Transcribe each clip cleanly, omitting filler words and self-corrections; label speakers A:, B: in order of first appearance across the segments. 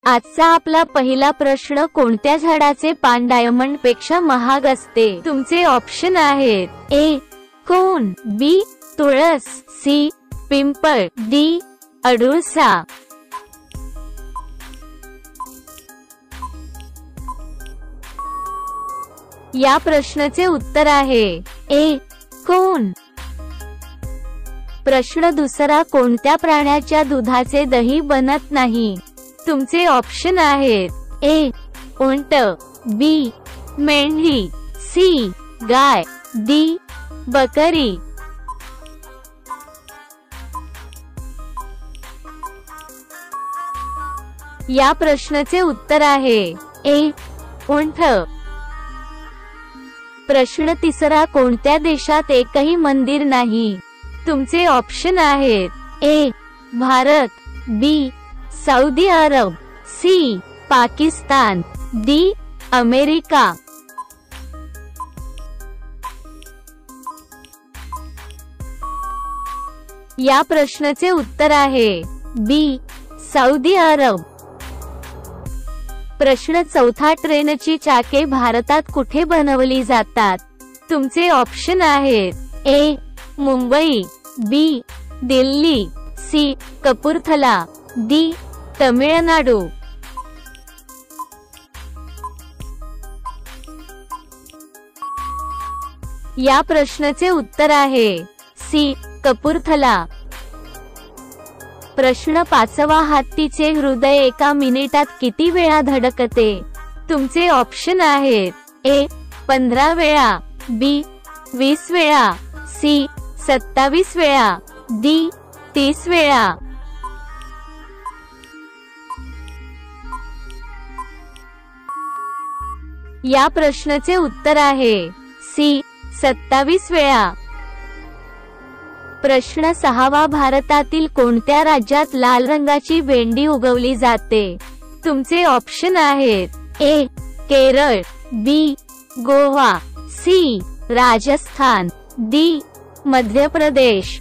A: आजचा आपला पहिला प्रश्न, कोणत्या झाडाचे पान डायमंड पेक्षा महाग असते? तुमचे ऑप्शन आहेत: ए कोण, बी तुळस, सी पिंपळ, डी अडुळसा. या प्रश्नाचे उत्तर आहे ए कोण. प्रश्न दुसरा, कोणत्या प्राण्याच्या दुधाचे दही बनत नाही? तुमचे ऑप्शन आहेत: ए उंट, बी मेंढी, सी गाय, डी बकरी. या प्रश्नाचे उत्तर आहे ए उंट. प्रश्न तिसरा, कोणत्या देशात एकही मंदिर नाही? तुमचे ऑप्शन आहेत: ए भारत, बी सौदी अरब, सी पाकिस्तान, डी अमेरिका. या प्रश्नाचे उत्तर आहे बी सौदी अरब. प्रश्न चौथा, ट्रेनची चाके भारतात कुठे बनवली जातात? तुमचे ऑप्शन आहेत: ए मुंबई, बी दिल्ली, सी कपूरथला, डी तमिळनाडू. या प्रश्नाचे उत्तर आहे सी कपूरथला. प्रश्न पाचवा, हत्तीचे हृदय एका मिनिटात किती वेळा धडकते? तुमचे ऑप्शन आहेत: ए 15 वेळा, बी 20 वेळा, सी 27 वेळा, डी 30 वेळा. या प्रश्नाचे उत्तर आहे सी 27 वेळा. प्रश्न सहावा, भारतातील कोणत्या राज्यात लाल रंगाची भेंडी उगवली जाते? तुमचे ऑप्शन आहेत: ए केरळ, बी गोवा, सी राजस्थान, डी मध्य प्रदेश.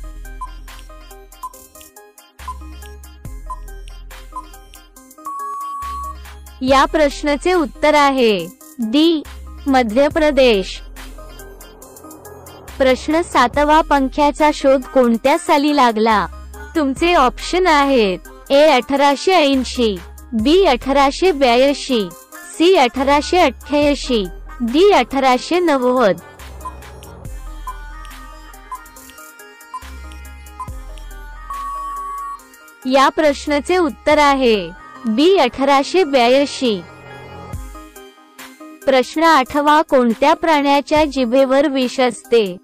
A: या प्रश्नाचे उत्तर आहे डी मध्य प्रदेश. प्रश्न सातवा, पंख्याचा शोध कोणत्या साली लागला? तुमचे ऑप्शन आहेत: ए 1880, बी 1882, सी 1888, डी 1890. या प्रश्नाचे उत्तर आहे बी 1882. प्रश्न आठवा, कोणत्या प्राण्याच्या जिभेवर विष असते?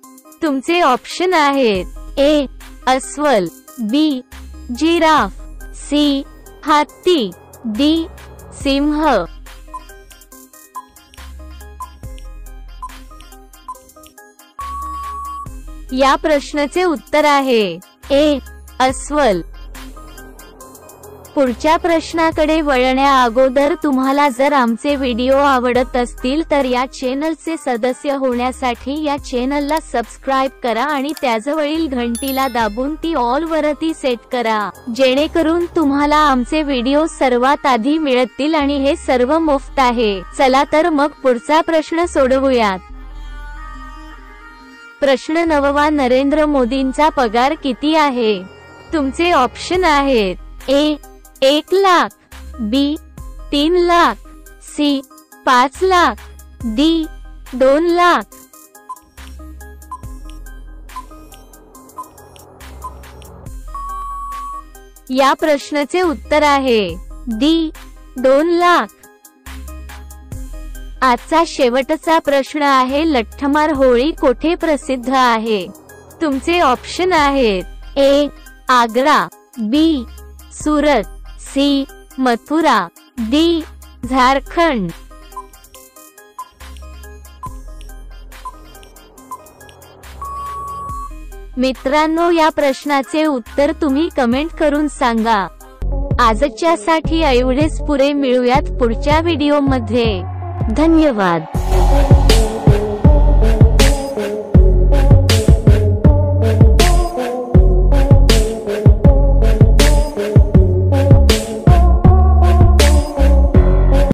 A: तुमचे ऑप्शन आहेत: ए अस्वल, बी जिराफ, सी हत्ती, डी सिंह. या प्रश्नाचे उत्तर आहे ए अस्वल. पुढच्या प्रश्नाकडे वळण्या अगोदर तुम्हाला जर आमचे व्हिडिओ आवडत असतील तर या चॅनलचे सदस्य होण्यासाठी या चॅनलला सबस्क्राइब करा आणि त्याजवळील घंटीला दाबून ती ऑल वरती सेट करा, जेणेकरून तुम्हाला आमचे व्हिडिओ सर्वात आधी मिळतील आणि हे सर्व मुफ्त आहे. चला तर मग पुढचा प्रश्न सोडवूयात. प्रश्न 9वा, नरेंद्र मोदींचा पगार किती आहे? तुमचे ऑप्शन आहेत: ए 1 लाख, बी 3 लाख, सी 5 लाख, डी 2 लाख. या प्रश्नाचे उत्तर आहे डी 2 लाख. आजचा शेवटचा प्रश्न आहे, लठ्ठमार होळी कोठे प्रसिद्ध आहे? तुमचे ऑप्शन आहेत: ए आग्रा, बी सुरत, सी मथुरा, डी झारखंड. मित्रांनो, या प्रश्नाचे उत्तर तुम्ही कमेंट करून सांगा. आजच्यासाठी एवढेच पुरे. मिळूयात पुढच्या व्हिडिओमध्ये. धन्यवाद.